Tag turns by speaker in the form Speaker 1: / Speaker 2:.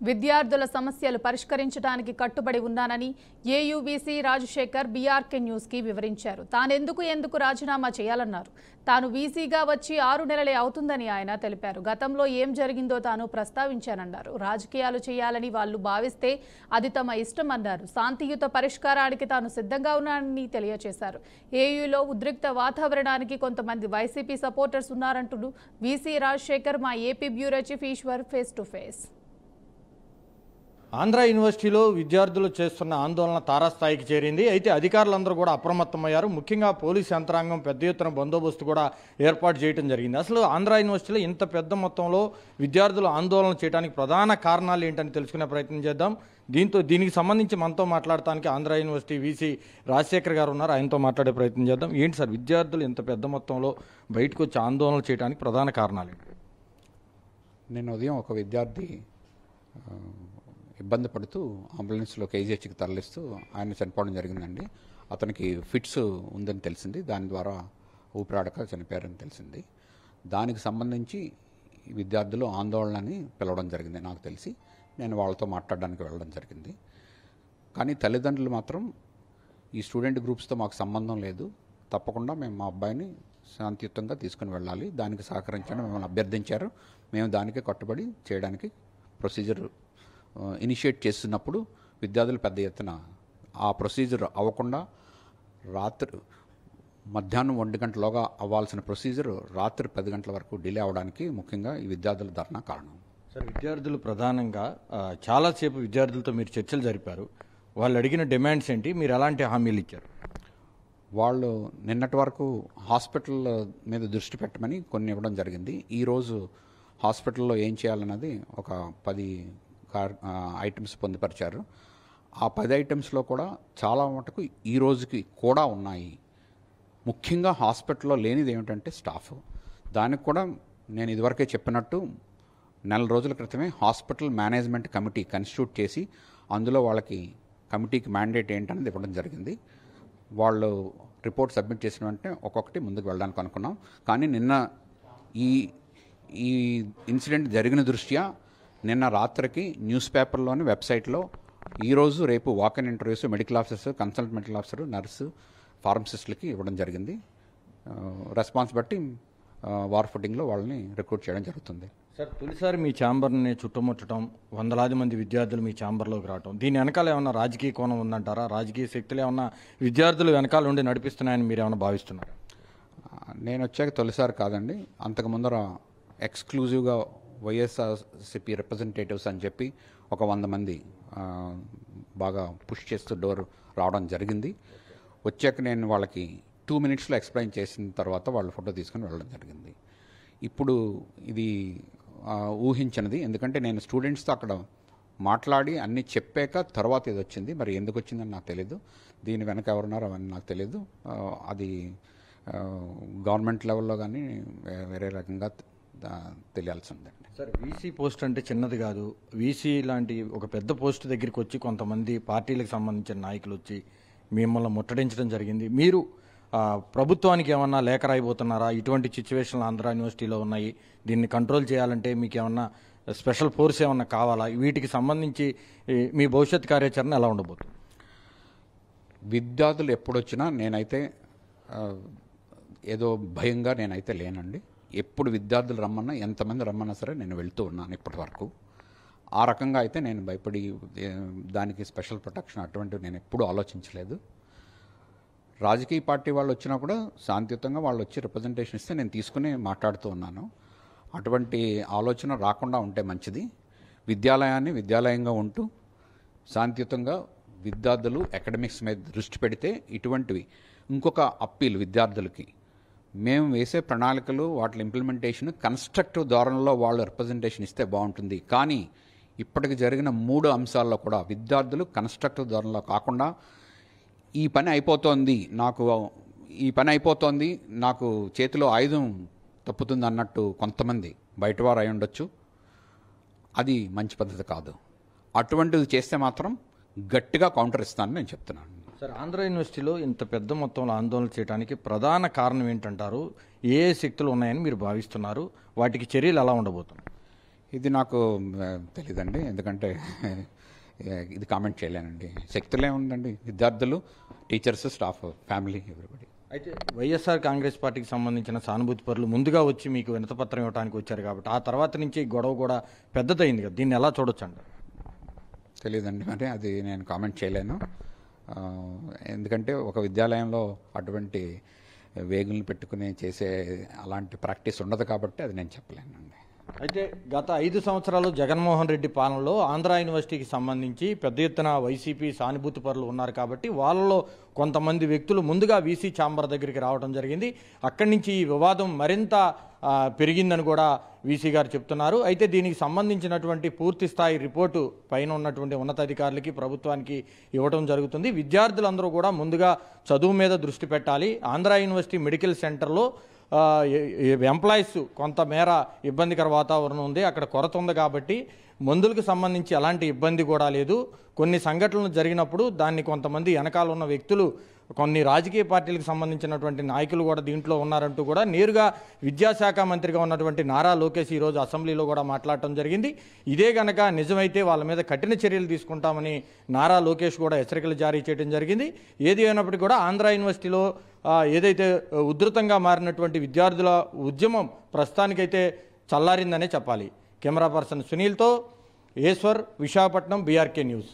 Speaker 1: విద్యార్థుల సమస్యలు పరిష్కరించడానికి కట్టుబడి ఉన్నానని ఏయూబీసీ రాజశేఖర్ బీఆర్కే న్యూస్ కి వివరించారు. తానెందుకు రాజీనామా చేయాలన్నారు. తాను వీసీగా వచ్చి 6 నెలలే అవుతుందని ఆయన తెలిపారు. గతంలో ఏం జరిగిందో తాను ప్రస్తావించానన్నారు. రాజకీయాలు చేయాలని వాళ్ళు భావిస్తే అది తమ ఇష్టమన్నారు. శాంతియుత పరిష్కారానికి తాను సిద్ధంగా ఉన్నానని తెలియజేశారు. ఏయూలో ఉద్రిక్త వాతావరణానికి కొంతమంది వైసీపీ సపోర్టర్స్ ఉన్నారంటూ వీసీ రాజశేఖర్ మా AP bureau chief Eshwar face to face.
Speaker 2: Andhra యూనివర్సిటీలో విద్యార్థులు చేస్తున్న ఆందోళన తారాస్థాయికి చేరింది. అయితే అధికారులందరూ కూడా అప్రమత్తమయ్యారు. ముఖ్యంగా పోలీసు యంత్రాంగం పెద్ద ఎత్తున బందోబస్తు కూడా ఏర్పాటు చేయడం జరిగింది. అసలు ఆంధ్ర యూనివర్సిటీలో ఇంత పెద్ద మొత్తంలో విద్యార్థులు ఆందోళన చేయడానికి ప్రధాన కారణాలు ఏంటని తెలుసుకునే ప్రయత్నం చేద్దాం. దీనికి సంబంధించి మనతో మాట్లాడటానికి ఆంధ్ర యూనివర్సిటీ వీసీ రాజశేఖర్ గారు ఉన్నారు. ఆయనతో మాట్లాడే ప్రయత్నం చేద్దాం. ఏంటి సార్, విద్యార్థులు ఇంత పెద్ద మొత్తంలో బయటకు వచ్చి ఆందోళన చేయడానికి ప్రధాన కారణాలు ఏంటి?
Speaker 3: నేను ఉదయం ఒక విద్యార్థి ఇబ్బంది పడుతూ అంబులెన్స్లో కేజీహెచ్కి తరలిస్తూ ఆయన చనిపోవడం జరిగిందండి. అతనికి ఫిట్స్ ఉందని తెలిసింది. దాని ద్వారా ఊపిరాడక చనిపోయారని తెలిసింది. దానికి సంబంధించి విద్యార్థులు ఆందోళనని పిలవడం జరిగింది. నాకు తెలిసి నేను వాళ్ళతో మాట్లాడడానికి వెళ్ళడం జరిగింది. కానీ తల్లిదండ్రులు మాత్రం ఈ స్టూడెంట్ గ్రూప్స్తో మాకు సంబంధం లేదు, తప్పకుండా మేము మా అబ్బాయిని శాంతియుతంగా తీసుకుని వెళ్ళాలి, దానికి సహకరించడం మిమ్మల్ని అభ్యర్థించారు, మేము దానికి కట్టుబడి చేయడానికి ప్రొసీజర్ ఇనిషియేట్ చేస్తున్నప్పుడు విద్యార్థులు పెద్ద ఎత్తున ఆ ప్రొసీజర్ అవ్వకుండా మధ్యాహ్నం 1 గంటలోగా అవ్వాల్సిన ప్రొసీజర్ రాత్రి 10 గంటల వరకు డిలే అవడానికి ముఖ్యంగా ఈ విద్యార్థుల ధర్నా కారణం.
Speaker 2: సార్, విద్యార్థులు ప్రధానంగా చాలాసేపు విద్యార్థులతో మీరు చర్చలు జరిపారు. వాళ్ళు అడిగిన డిమాండ్స్ ఏంటి, మీరు ఎలాంటి హామీలు ఇచ్చారు?
Speaker 3: వాళ్ళు నిన్నటి వరకు హాస్పిటల్ మీద దృష్టి పెట్టమని కొన్ని ఇవ్వడం జరిగింది. ఈరోజు హాస్పిటల్లో ఏం చేయాలన్నది ఒక 10 ఐటమ్స్ పొందుపరిచారు. ఆ 10 ఐటమ్స్లో కూడా చాలా మటుకు ఈ రోజుకి కూడా ఉన్నాయి. ముఖ్యంగా హాస్పిటల్లో లేనిది ఏమిటంటే స్టాఫ్. దానికి కూడా నేను ఇదివరకే చెప్పినట్టు నెల రోజుల క్రితమే హాస్పిటల్ మేనేజ్మెంట్ కమిటీ కన్స్టిట్యూట్ చేసి అందులో వాళ్ళకి కమిటీకి మ్యాండేట్ ఏంటనేది ఇవ్వడం జరిగింది. వాళ్ళు రిపోర్ట్ సబ్మిట్ చేసిన వెంటనే ఒక్కొక్కటి ముందుకు వెళ్ళడానికి అనుకున్నాం. కానీ నిన్న ఈ ఇన్సిడెంట్ జరిగిన దృష్ట్యా నిన్న రాత్రికి న్యూస్ పేపర్లోని వెబ్సైట్లో ఈరోజు రేపు walk in interviews medical officers, consultant medical officer, nurse, ఫార్మసిస్టులకి ఇవ్వడం జరిగింది. రెస్పాన్స్ బట్టి వార్ ఫుటింగ్లో వాళ్ళని రిక్రూట్ చేయడం జరుగుతుంది.
Speaker 2: సార్, తొలిసారి మీ ఛాంబర్ని చుట్టుముట్టడం, వందలాది మంది విద్యార్థులు మీ ఛాంబర్లోకి రావడం, దీని వెనకాల ఏమన్నా రాజకీయ కోణం ఉందంటారా? రాజకీయ శక్తులు ఏమన్నా విద్యార్థులు వెనకాల ఉండి నడిపిస్తున్నాయని మీరు ఏమైనా భావిస్తున్నారు?
Speaker 3: నేను వచ్చాక తొలిసారి కాదండి. అంతకు ముందర ఎక్స్క్లూజివ్గా వైఎస్ఆర్సీపీ రిప్రజెంటేటివ్స్ అని చెప్పి ఒక 100 మంది బాగా పుష్ చేస్తూ డోర్ రావడం జరిగింది. వచ్చాక నేను వాళ్ళకి 2 మినిట్స్లో ఎక్స్ప్లెయిన్ చేసిన తర్వాత వాళ్ళు ఫోటో తీసుకుని వెళ్ళడం జరిగింది. ఇప్పుడు ఇది ఊహించినది, ఎందుకంటే నేను స్టూడెంట్స్తో అక్కడ మాట్లాడి అన్నీ చెప్పాక తర్వాత ఇది వచ్చింది. మరి ఎందుకు వచ్చిందని నాకు తెలియదు, దీని వెనక ఎవరున్నారో అవన్నీ నాకు తెలియదు. అది గవర్నమెంట్ లెవెల్లో కానీ వేరే రకంగా తెలియాల్సి ఉందండి.
Speaker 2: సార్, వీసీ పోస్ట్ అంటే చిన్నది కాదు. వీసీ లాంటి ఒక పెద్ద పోస్ట్ దగ్గరికి వచ్చి కొంతమంది పార్టీలకు సంబంధించిన నాయకులు వచ్చి మిమ్మల్ని ముట్టడించడం జరిగింది. మీరు ప్రభుత్వానికి ఏమన్నా లేఖ రాయబోతున్నారా? ఇటువంటి సిచ్యువేషన్లు ఆంధ్ర యూనివర్సిటీలో ఉన్నాయి, దీన్ని కంట్రోల్ చేయాలంటే మీకు ఏమన్నా స్పెషల్ ఫోర్స్ ఏమన్నా కావాలా? వీటికి సంబంధించి మీ భవిష్యత్ కార్యాచరణ ఎలా ఉండబోతుంది?
Speaker 3: విద్యార్థులు ఎప్పుడొచ్చినా నేనైతే ఏదో భయంగా నేనైతే లేనండి. ఎప్పుడు విద్యార్థులు రమ్మన్నా, ఎంతమంది రమ్మన్నా సరే నేను వెళ్తూ ఉన్నాను ఇప్పటి వరకు. ఆ రకంగా అయితే నేను భయపడి దానికి స్పెషల్ ప్రొటెక్షన్ అటువంటివి నేను ఎప్పుడూ ఆలోచించలేదు. రాజకీయ పార్టీ వాళ్ళు వచ్చినా కూడా శాంతియుతంగా వాళ్ళు వచ్చి రిప్రజెంటేషన్ ఇస్తే నేను తీసుకుని మాట్లాడుతూ ఉన్నాను. అటువంటి ఆలోచన రాకుండా ఉంటే మంచిది. విద్యాలయాన్ని విద్యాలయంగా ఉంటూ శాంతియుతంగా విద్యార్థులు అకాడమిక్స్ మీద దృష్టి పెడితే ఇటువంటివి ఇంకొక అప్పీల్ విద్యార్థులకి, మేము వేసే ప్రణాళికలు వాటి ఇంప్లిమెంటేషన్ కన్స్ట్రక్టివ్ ధోరణిలో వాళ్ళు రిప్రజెంటేషన్ ఇస్తే బాగుంటుంది. కానీ ఇప్పటికి జరిగిన 3 అంశాల్లో కూడా విద్యార్థులు కన్స్ట్రక్టివ్ ధోరణిలో కాకుండా ఈ పని అయిపోతోంది నాకు చేతిలో ఆయుధం తప్పుతుంది అన్నట్టు కొంతమంది బయటవారు అయి ఉండొచ్చు. అది మంచి పద్ధతి కాదు. అటువంటిది చేస్తే మాత్రం గట్టిగా కౌంటర్ ఇస్తానని నేను చెప్తున్నాను.
Speaker 2: సార్, ఆంధ్ర యూనివర్సిటీలో ఇంత పెద్ద మొత్తంలో ఆందోళన చేయడానికి ప్రధాన కారణం ఏంటంటారు? ఏ శక్తులు ఉన్నాయని మీరు భావిస్తున్నారు? వాటికి చర్యలు ఎలా ఉండబోతున్నాయి?
Speaker 3: ఇది నాకు తెలీదండి, ఎందుకంటే ఇది కామెంట్ చేయలేనండి. శక్తులే ఉందండి, విద్యార్థులు, టీచర్స్, స్టాఫ్, ఫ్యామిలీ, ఎవ్రీబడి.
Speaker 2: అయితే వైఎస్ఆర్ కాంగ్రెస్ పార్టీకి సంబంధించిన సానుభూతి పరులు ముందుగా వచ్చి మీకు వినతపత్రం ఇవ్వడానికి వచ్చారు కాబట్టి ఆ తర్వాత నుంచి ఈ గొడవ కూడా పెద్దదైంది కదా, దీన్ని ఎలా చూడొచ్చు అంట?
Speaker 3: తెలియదండి, మరి అది నేను కామెంట్ చేయలేను. ఎందుకంటే ఒక విద్యాలయంలో అటువంటి వేగుల్ని పెట్టుకుని చేసే అలాంటి ప్రాక్టీస్ ఉండదు కాబట్టి అది నేను చెప్పలేనండి.
Speaker 2: అయితే గత 5 సంవత్సరాలు జగన్మోహన్ రెడ్డి పాలనలో ఆంధ్ర యూనివర్సిటీకి సంబంధించి పెద్ద ఎత్తున వైసీపీ సానుభూతి పరులు ఉన్నారు కాబట్టి వాళ్ళలో కొంతమంది వ్యక్తులు ముందుగా వీసీ ఛాంబర్ దగ్గరికి రావడం జరిగింది. అక్కడి నుంచి ఈ వివాదం మరింత పెరిగిందని కూడా వీసీ గారు చెప్తున్నారు. అయితే దీనికి సంబంధించినటువంటి పూర్తి స్థాయి రిపోర్టు పైన ఉన్నటువంటి ఉన్నతాధికారులకి, ప్రభుత్వానికి ఇవ్వడం జరుగుతుంది. విద్యార్థులందరూ కూడా ముందుగా చదువు మీద దృష్టి పెట్టాలి. ఆంధ్ర యూనివర్సిటీ మెడికల్ సెంటర్లో ఎంప్లాయీస్ కొంతమేర ఇబ్బందికర వాతావరణం ఉంది, అక్కడ కొరత ఉంది కాబట్టి మందులకు సంబంధించి ఎలాంటి ఇబ్బంది కూడా లేదు. కొన్ని సంఘటనలు జరిగినప్పుడు దాన్ని కొంతమంది వెనకాల ఉన్న వ్యక్తులు, కొన్ని రాజకీయ పార్టీలకు సంబంధించినటువంటి నాయకులు కూడా దీంట్లో ఉన్నారంటూ కూడా నేరుగా విద్యాశాఖ మంత్రిగా ఉన్నటువంటి నారా లోకేష్ ఈరోజు అసెంబ్లీలో కూడా మాట్లాడటం జరిగింది. ఇదే గనక నిజమైతే వాళ్ళ మీద కఠిన చర్యలు తీసుకుంటామని నారా లోకేష్ కూడా హెచ్చరికలు జారీ చేయడం జరిగింది. ఏది అయినప్పటికీ కూడా ఆంధ్ర యూనివర్సిటీలో ఏదైతే ఉధృతంగా మారినటువంటి విద్యార్థుల ఉద్యమం ప్రస్తుతానికైతే చల్లారిందనే చెప్పాలి. కెమెరా పర్సన్ సునీల్తో ఈశ్వర్, విశాఖపట్నం, బీఆర్కే న్యూస్.